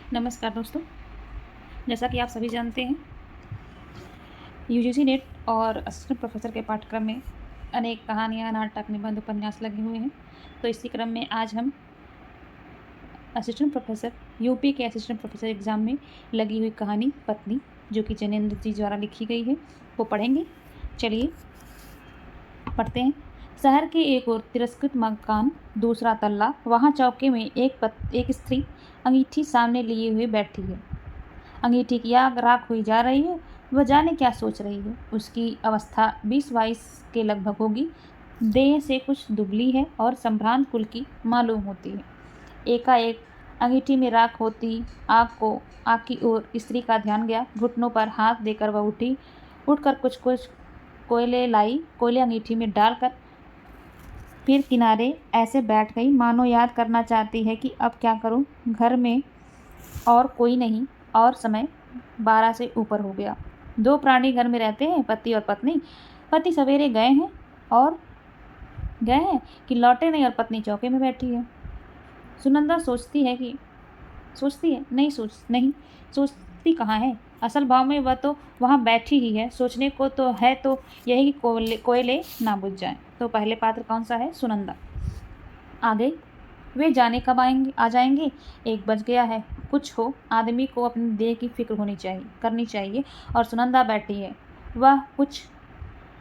नमस्कार दोस्तों। जैसा कि आप सभी जानते हैं, यूजीसी नेट और असिस्टेंट प्रोफेसर के पाठ्यक्रम में अनेक कहानियाँ, नाटक, निबंध, उपन्यास लगे हुए हैं। तो इसी क्रम में आज हम असिस्टेंट प्रोफेसर यूपी के असिस्टेंट प्रोफेसर एग्ज़ाम में लगी हुई कहानी पत्नी, जो कि जैनेन्द्र जी द्वारा लिखी गई है, वो पढ़ेंगे। चलिए पढ़ते हैं। शहर के एक ओर तिरस्कृत मकान, दूसरा तल्ला। वहाँ चौके में एक स्त्री अंगीठी सामने लिए हुए बैठी है। अंगीठी की आग राख हुई जा रही है। वह जाने क्या सोच रही है। उसकी अवस्था 20-22 के लगभग होगी। देह से कुछ दुबली है और संभ्रांत कुल की मालूम होती है। एकाएक अंगीठी में राख होती आग की ओर स्त्री का ध्यान गया। घुटनों पर हाथ देकर वह उठी। उठकर कुछ कुछ कोयले अंगीठी में डालकर फिर किनारे ऐसे बैठ गई मानो याद करना चाहती है कि अब क्या करूं। घर में और कोई नहीं और समय 12 से ऊपर हो गया। 2 प्राणी घर में रहते हैं, पति और पत्नी। पति सवेरे गए हैं कि लौटे नहीं और पत्नी चौके में बैठी है। सुनंदा सोचती कहाँ है। असल भाव में वह तो वहाँ बैठी ही है। सोचने को तो है तो यही कि कोयले ना बुझ जाएं। तो पहले पात्र कौन सा है? सुनंदा। आ गई। वे जाने कब आ जाएंगे। 1 बज गया है। कुछ हो, आदमी को अपनी देह की फिक्र करनी चाहिए। और सुनंदा बैठी है, वह कुछ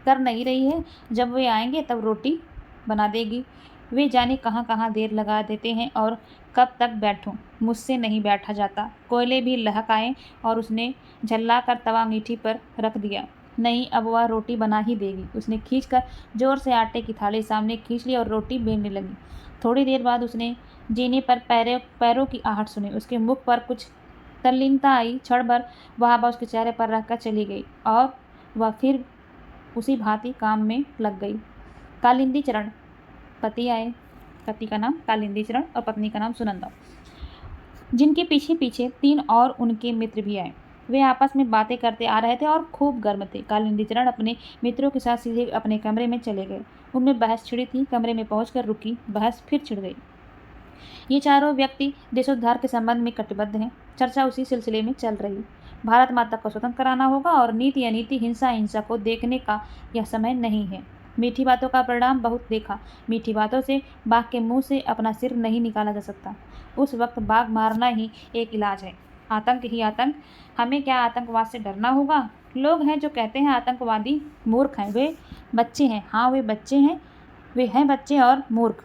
कर नहीं रही है। जब वे आएंगे तब रोटी बना देगी। वे जाने कहाँ कहाँ देर लगा देते हैं और कब तक बैठूं। मुझसे नहीं बैठा जाता। कोयले भी लहक आए और उसने झल्लाकर तवा अंगीठी पर रख दिया। नहीं, अब वह रोटी बना ही देगी। उसने खींचकर जोर से आटे की थाली सामने खींच ली और रोटी बेलने लगी। थोड़ी देर बाद उसने जीने पर पैरों की आहट सुनी। उसके मुख पर कुछ तल्लीनता आई। क्षण भर वह उसके चेहरे पर रखकर चली गई और वह फिर उसी भांति काम में लग गई। कालिंदी चरण पति आए। पति का नाम कालिंदी चरण और पत्नी का नाम सुनंदा, जिनके पीछे पीछे 3 और उनके मित्र भी आए। वे आपस में बातें करते आ रहे थे और खूब गर्म थे। कालिंदी चरण अपने मित्रों के साथ सीधे अपने कमरे में चले गए। उनमें बहस छिड़ी थी। कमरे में पहुंचकर रुकी, बहस फिर छिड़ गई। ये चारों व्यक्ति देशोद्धार के संबंध में कटिबद्ध हैं। चर्चा उसी सिलसिले में चल रही। भारत माता को स्वतंत्र कराना होगा और नीति अनीति, हिंसा हिंसा को देखने का यह समय नहीं है। मीठी बातों का परिणाम बहुत देखा। मीठी बातों से बाघ के मुंह से अपना सिर नहीं निकाला जा सकता। उस वक्त बाघ मारना ही एक इलाज है। आतंक ही आतंक। हमें क्या आतंकवाद से डरना होगा? लोग हैं जो कहते हैं आतंकवादी मूर्ख हैं। वे बच्चे हैं। हाँ, वे बच्चे हैं। वे हैं बच्चे और मूर्ख।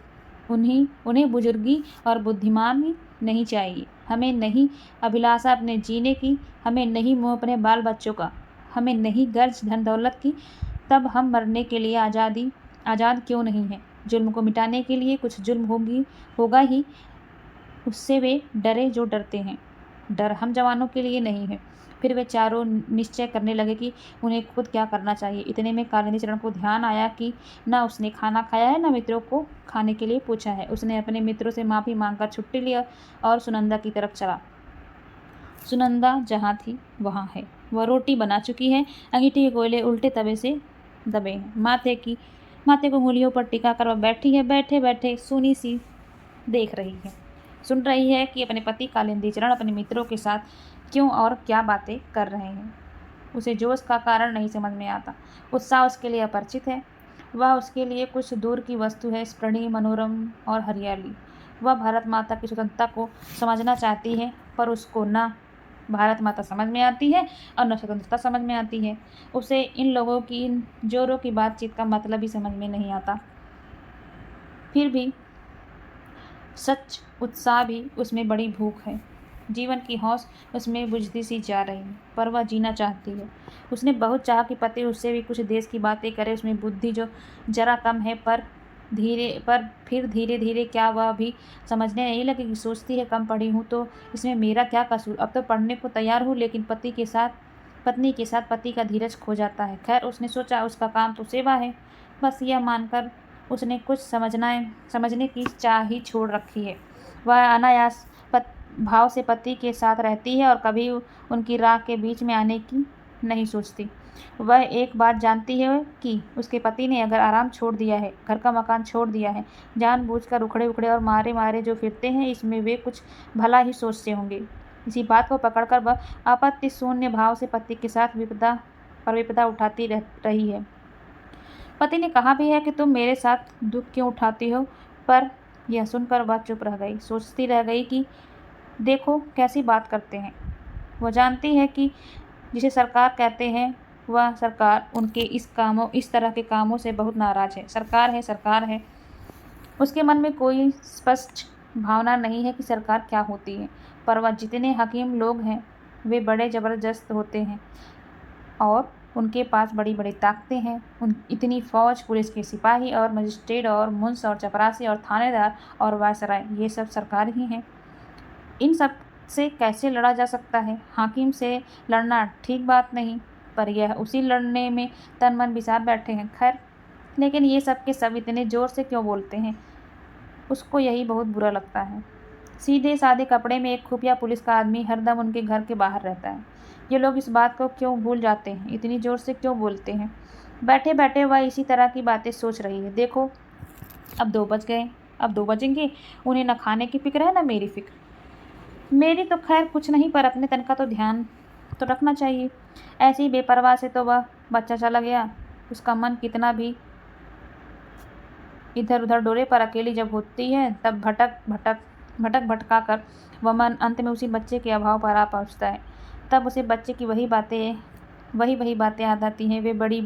उन्हें बुजुर्गी और बुद्धिमानी नहीं चाहिए। हमें नहीं अभिलाषा अपने जीने की। हमें नहीं मोह अपने बाल बच्चों का। हमें नहीं गर्ज धन दौलत की। तब हम मरने के लिए आज़ाद क्यों नहीं हैं? जुल्म को मिटाने के लिए कुछ जुल्म होगा ही। उससे वे डरे जो डरते हैं। डर हम जवानों के लिए नहीं है। फिर वे चारों निश्चय करने लगे कि उन्हें खुद क्या करना चाहिए। इतने में कालिंदी चरण को ध्यान आया कि न उसने खाना खाया है, न मित्रों को खाने के लिए पूछा है। उसने अपने मित्रों से माफ़ी मांगकर छुट्टी लिया और सुनंदा की तरफ चला। सुनंदा जहाँ थी वहाँ है। वह रोटी बना चुकी है। अंगीठी के कोयले उल्टे तवे से दबे हैं। माथे को उंगलियों पर टिका कर वह बैठी है। बैठे बैठे सूनी सी देख रही है, सुन रही है कि अपने पति कालिंदी चरण अपने मित्रों के साथ क्यों और क्या बातें कर रहे हैं। उसे जोश का कारण नहीं समझ में आता। उत्साह उसके लिए अपरिचित है। वह उसके लिए कुछ दूर की वस्तु है, स्मरणीय, मनोरम और हरियाली। वह भारत माता की स्वतंत्रता को समझना चाहती है, पर उसको न भारत माता समझ में आती है और न स्वतंत्रता समझ में आती है। उसे इन लोगों की, इन जोरों की बातचीत का मतलब ही समझ में नहीं आता। फिर भी सच उत्साह भी उसमें बड़ी भूख है। जीवन की हौस उसमें बुझती सी जा रही है, पर वह जीना चाहती है। उसने बहुत चाहा कि पति उससे भी कुछ देश की बातें करे। उसमें बुद्धि जो जरा कम है, पर फिर धीरे धीरे क्या वह भी समझने नहीं लगेगी। सोचती है, कम पढ़ी हूँ तो इसमें मेरा क्या कसूर। अब तो पढ़ने को तैयार हूँ, लेकिन पत्नी के साथ पति का धीरज खो जाता है। खैर, उसने सोचा उसका काम तो सेवा है। बस यह मानकर उसने कुछ समझने की चाह ही छोड़ रखी है। वह अनायास भाव से पति के साथ रहती है और कभी उनकी राह के बीच में आने की नहीं सोचती। वह एक बात जानती है कि उसके पति ने अगर आराम छोड़ दिया है, घर का मकान छोड़ दिया है, जानबूझकर उखड़े उखड़े और मारे मारे जो फिरते हैं, इसमें वे कुछ भला ही सोचते होंगे। इसी बात को पकड़कर वह आपत्ति शून्य भाव से पति के साथ विपदा उठाती रही है। पति ने कहा भी है कि तुम मेरे साथ दुख क्यों उठाती हो, पर यह सुनकर वह चुप रह गई। सोचती रह गई कि देखो कैसी बात करते हैं। वह जानती है कि जिसे सरकार कहते हैं वह सरकार उनके इस तरह के कामों से बहुत नाराज है। सरकार है। उसके मन में कोई स्पष्ट भावना नहीं है कि सरकार क्या होती है, पर वह जितने हकीम लोग हैं वे बड़े ज़बरदस्त होते हैं और उनके पास बड़ी बड़ी ताकतें हैं। इतनी फौज, पुलिस के सिपाही और मजिस्ट्रेट और मुंस और चपरासी और थानेदार और वायसराय, ये सब सरकार ही हैं। इन सब से कैसे लड़ा जा सकता है? हाकिम से लड़ना ठीक बात नहीं, पर यह उसी लड़ने में तन मन बिसार बैठे हैं। खैर, लेकिन ये सब के सब इतने ज़ोर से क्यों बोलते हैं? उसको यही बहुत बुरा लगता है। सीधे सादे कपड़े में एक खुफिया पुलिस का आदमी हरदम उनके घर के बाहर रहता है। ये लोग इस बात को क्यों भूल जाते हैं? इतनी ज़ोर से क्यों बोलते हैं? बैठे बैठे वह इसी तरह की बातें सोच रही है। देखो, अब 2 बज गए, अब 2 बजेंगे। उन्हें न खाने की फिक्र है न मेरी फिक्र। मेरी तो खैर कुछ नहीं, पर अपने तन का तो ध्यान तो रखना चाहिए। ऐसी बेपरवाह से तो वह बच्चा चला गया। उसका मन कितना भी इधर उधर डोले, पर अकेली जब होती है तब भटका कर वह मन अंत में उसी बच्चे के अभाव पर आ पहुँचता है। तब उसे बच्चे की वही बातें याद आती हैं। वे बड़ी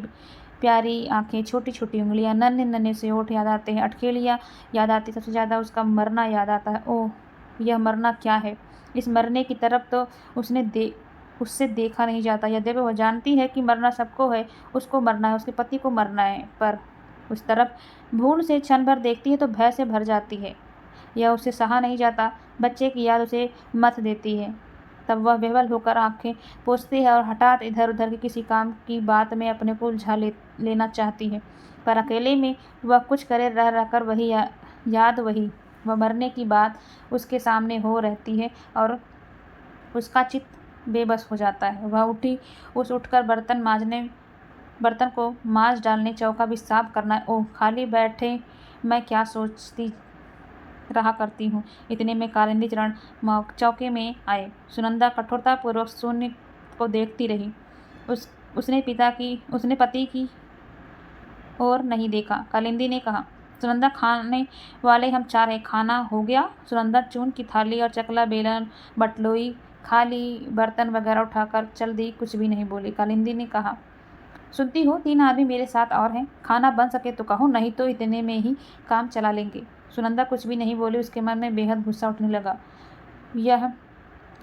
प्यारी आंखें, छोटी छोटी उंगलियां, नन्हे नन्हे से होठ याद आते हैं, अटखेलियाँ याद आती। सबसे ज़्यादा उसका मरना याद आता है। ओह, यह मरना क्या है? इस मरने की तरफ तो उससे देखा नहीं जाता। यद्यपि वह जानती है कि मरना सबको है, उसको मरना है, उसके पति को मरना है, पर उस तरफ भूल से क्षण भर देखती है तो भय से भर जाती है। यह उसे सहा नहीं जाता। बच्चे की याद उसे मत देती है। तब वह बेबल होकर आंखें पोंछती है और हठात इधर उधर के किसी काम की बात में अपने को उलझा लेना चाहती है, पर अकेले में वह कुछ करे रह रहकर वह मरने की बात उसके सामने हो रहती है और उसका चित्त बेबस हो जाता है। वह उठकर बर्तन को मांज डालने, चौका भी साफ करना। ओह, खाली बैठे मैं क्या सोचती रहा करती हूँ। इतने में कालिंदी चरण चौके में आए। सुनंदा कठोरतापूर्वक शून्य को देखती रही। उसने पति की ओर नहीं देखा। कालिंदी ने कहा, सुनंदा, खाने वाले हम 4 हैं, खाना हो गया? सुनंदा चून की थाली और चकला, बेलन, बटलोई, खाली बर्तन वगैरह उठाकर चल दी, कुछ भी नहीं बोली। कालिंदी ने कहा, सुनती हो, 3 आदमी मेरे साथ और हैं। खाना बन सके तो कहो, नहीं तो इतने में ही काम चला लेंगे। सुनंदा कुछ भी नहीं बोली। उसके मन में बेहद गुस्सा उठने लगा। यह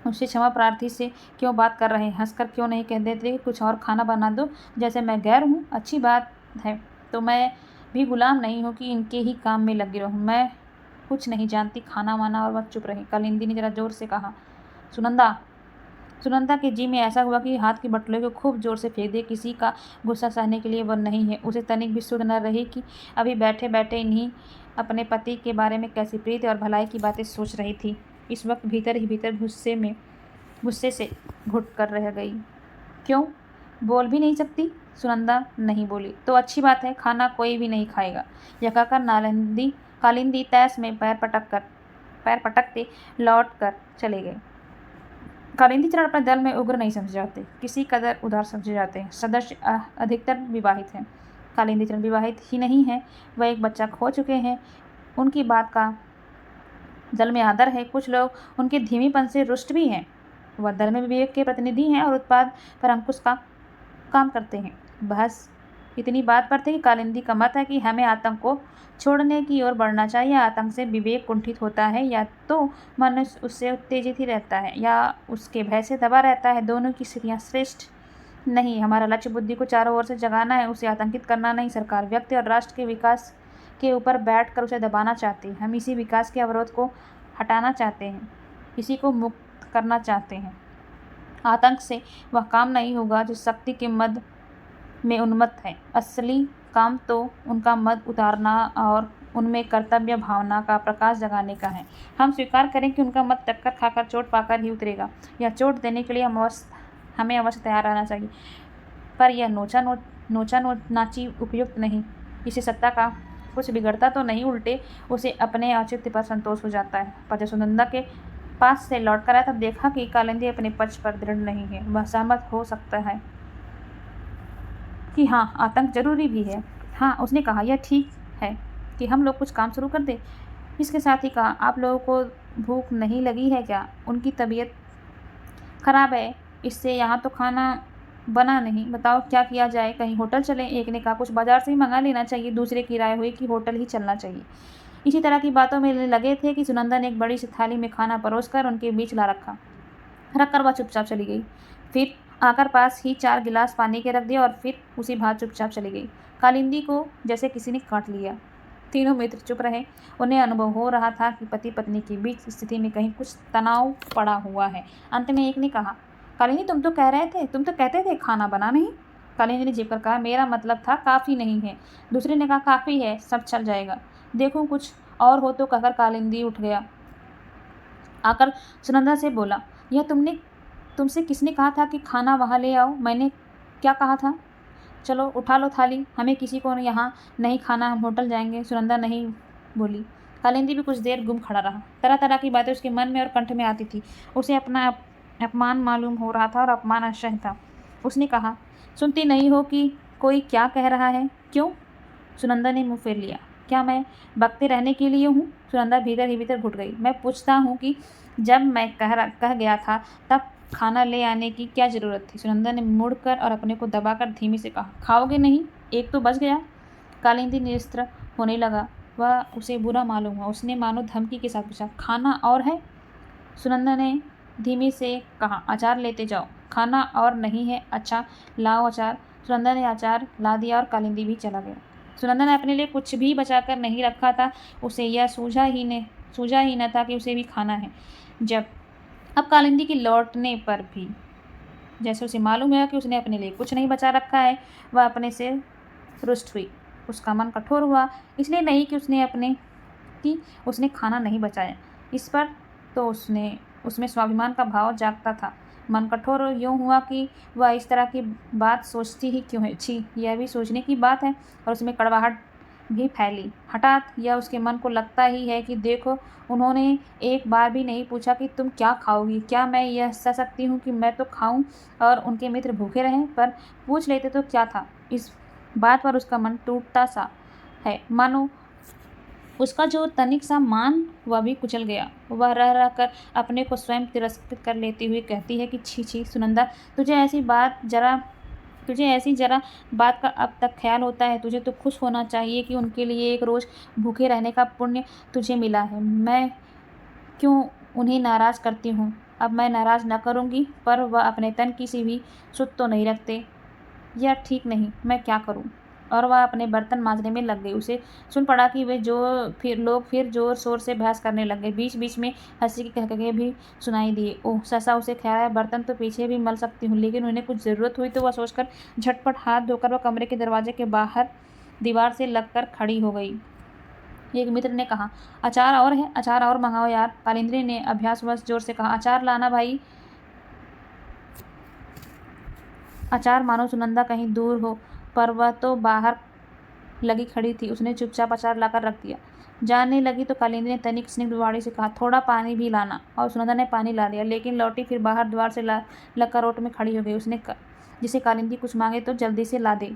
उससे क्षमा प्रार्थी से क्यों बात कर रहे हैं? हंसकर क्यों नहीं कह देते कि कुछ और खाना बना दो, जैसे मैं गैर हूँ? अच्छी बात है, तो मैं भी गुलाम नहीं हूँ कि इनके ही काम में लगी रहूँ। मैं कुछ नहीं जानती खाना वाना। और वह चुप रही। कालिंदी ने जरा जोर से कहा, सुनंदा के जी में ऐसा हुआ कि हाथ की बटलों को खूब जोर से फेंक दे। किसी का गुस्सा सहने के लिए वह नहीं है। उसे तनिक भी सुध न रही कि अभी बैठे बैठे इन्हीं अपने पति के बारे में कैसी प्रीति और भलाई की बातें सोच रही थी। इस वक्त भीतर ही भीतर गुस्से से घुट कर रह गई। क्यों बोल भी नहीं सकती? सुनंदा नहीं बोली। तो अच्छी बात है, खाना कोई भी नहीं खाएगा। यह कहकर कालिंदी तैस में पैर पटकते लौट कर चले गए। कालिंदी चरण अपने दल में उग्र नहीं समझे जाते, किसी कदर उदार समझे जाते हैं। सदस्य अधिकतर विवाहित हैं। कालिंदी चरण विवाहित ही नहीं है, वह एक बच्चा खो चुके हैं। उनकी बात का दल में आदर है। कुछ लोग उनके धीमीपन से रुष्ट भी हैं। वह दल में विवेक के प्रतिनिधि हैं और उत्पाद पर अंकुश का काम करते हैं। बहस इतनी बात पर थी कि कालिंदी का मत है कि हमें आतंक को छोड़ने की ओर बढ़ना चाहिए। आतंक से विवेक कुंठित होता है, या तो मनुष्य उससे उत्तेजित ही रहता है या उसके भय से दबा रहता है। दोनों की स्थितियाँ श्रेष्ठ नहीं। हमारा लक्ष्य बुद्धि को चारों ओर से जगाना है, उसे आतंकित करना नहीं। सरकार व्यक्ति और राष्ट्र के विकास के ऊपर बैठकर उसे दबाना चाहती है। हम इसी विकास के अवरोध को हटाना चाहते हैं, इसी को मुक्त करना चाहते हैं। आतंक से वह काम नहीं होगा जो शक्ति के मद में उन्मत्त है। असली काम तो उनका मद उतारना और उनमें कर्तव्य भावना का प्रकाश जगाने का है। हम स्वीकार करें कि उनका मद टक्कर खाकर चोट पाकर ही उतरेगा। यह चोट देने के लिए हमें अवश्य तैयार रहना चाहिए, पर यह नोचा नाची उपयुक्त नहीं। इसे सत्ता का कुछ बिगड़ता तो नहीं, उल्टे उसे अपने औचित्य पर संतोष हो जाता है। पर जब सुनंदा के पास से लौट कर आया तब देखा कि कालिंदी अपने पक्ष पर दृढ़ नहीं है। वह सहमत हो सकता है कि हाँ, आतंक जरूरी भी है। हाँ, उसने कहा, यह ठीक है कि हम लोग कुछ काम शुरू कर दें। इसके साथ ही कहा, आप लोगों को भूख नहीं लगी है क्या? उनकी तबीयत खराब है, इससे यहाँ तो खाना बना नहीं। बताओ क्या किया जाए? कहीं होटल चलें? एक ने कहा, कुछ बाजार से ही मंगा लेना चाहिए। दूसरे की राय हुई कि होटल ही चलना चाहिए। इसी तरह की बातों में लगे थे कि सुनंदा ने एक बड़ी सी थाली में खाना परोसकर उनके बीच ला रखकर वह चुपचाप चली गई। फिर आकर पास ही 4 गिलास पानी के रख दिया और फिर उसी भात चुपचाप चली गई। कालिंदी को जैसे किसी ने काट लिया। तीनों मित्र चुप रहे। उन्हें अनुभव हो रहा था कि पति पत्नी के बीच स्थिति में कहीं कुछ तनाव पड़ा हुआ है। अंत में एक ने कहा, कालिंदी तुम तो कहते थे खाना बना नहीं। कालिंदी ने जीप कर कहा, मेरा मतलब था काफ़ी नहीं है। दूसरे ने कहा, काफ़ी है, सब चल जाएगा। देखो कुछ और हो तो कहकर कालिंदी उठ गया। आकर सुनंदा से बोला, यह तुमसे किसने कहा था कि खाना वहाँ ले आओ? मैंने क्या कहा था? चलो उठा लो थाली, हमें किसी को यहाँ नहीं खाना, हम होटल जाएंगे। सुनंदा नहीं बोली। कालिंदी भी कुछ देर गुम खड़ा रहा। तरह तरह की बातें उसके मन में और कंठ में आती थी। उसे अपना अपमान मालूम हो रहा था और अपमान असह्य था। उसने कहा, सुनती नहीं हो कि कोई क्या कह रहा है? क्यों? सुनंदा ने मुँह फेर लिया। क्या मैं बकते रहने के लिए हूँ? सुनंदा भीतर ही भीतर घुट गई। मैं पूछता हूँ कि जब मैं कह गया था तब खाना ले आने की क्या ज़रूरत थी? सुनंदा ने मुड़कर और अपने को दबाकर धीमे से कहा, खाओगे नहीं? एक तो बच गया। कालिंदी निस्त्र होने लगा। वह उसे बुरा मालूम हुआ। उसने मानो धमकी के साथ पूछा, खाना और है? सुनंदा ने धीमे से कहा, अचार लेते जाओ। खाना और नहीं है? अच्छा लाओ अचार। सुनंदा ने अचार ला दिया और कालिंदी भी चला गया। सुनंदा ने अपने लिए कुछ भी बचाकर नहीं रखा था। उसे यह सूझा ही न था कि उसे भी खाना है। जब अब कालिंदी के लौटने पर भी जैसे उसे मालूम है कि उसने अपने लिए कुछ नहीं बचा रखा है, वह अपने से रुष्ट हुई। उसका मन कठोर हुआ, इसलिए नहीं कि उसने खाना नहीं बचाया। इस पर तो उसमें स्वाभिमान का भाव जागता था। मन कठोर यूँ हुआ कि वह इस तरह की बात सोचती ही क्यों है। छी, यह भी सोचने की बात है। और उसमें कड़वाहट भी फैली। हठात यह उसके मन को लगता ही है कि देखो, उन्होंने एक बार भी नहीं पूछा कि तुम क्या खाओगी? क्या मैं यह सह सकती हूँ कि मैं तो खाऊं और उनके मित्र भूखे रहें? पर पूछ लेते तो क्या था? इस बात पर उसका मन टूटता सा है, मानो उसका जो तनिक सा मान वह भी कुचल गया। वह रह कर अपने को स्वयं तिरस्कृत कर लेती हुई कहती है कि छी छी सुनंदा, तुझे ऐसी जरा बात का अब तक ख्याल होता है? तुझे तो खुश होना चाहिए कि उनके लिए एक रोज़ भूखे रहने का पुण्य तुझे मिला है। मैं क्यों उन्हें नाराज़ करती हूँ? अब मैं नाराज़ न करूँगी, पर वह अपने तन की सी भी सुध तो नहीं रखते। यह ठीक नहीं, मैं क्या करूँ? और वह अपने बर्तन मांजने में लग गई। उसे सुन पड़ा कि लोग फिर जोर शोर से बहस करने लग गए। बीच बीच में हंसी के कहकहे भी सुनाई दिए। ओह सहसा उसे ख्याल आया, बर्तन तो पीछे भी मल सकती हूँ, लेकिन उन्हें कुछ ज़रूरत हुई तो वह सोचकर झटपट हाथ धोकर वह कमरे के दरवाजे के बाहर दीवार से लगकर खड़ी हो गई। एक मित्र ने कहा, अचार और है? अचार और मंगाओ यार। कालिंदी ने अभ्यासवश जोर से कहा, अचार लाना भाई। अचार मानो सुनंदा कहीं दूर हो, पर वह तो बाहर लगी खड़ी थी। उसने चुपचाप अचार लाकर रख दिया। जाने लगी तो कालिंदी ने तनिक स्निग्ध वाणी से कहा, थोड़ा पानी भी लाना। और सुनंदा ने पानी ला दिया, लेकिन लौटी फिर बाहर द्वार से लगकर ओट में खड़ी हो गई। जिसे कालिंदी कुछ मांगे तो जल्दी से ला दे।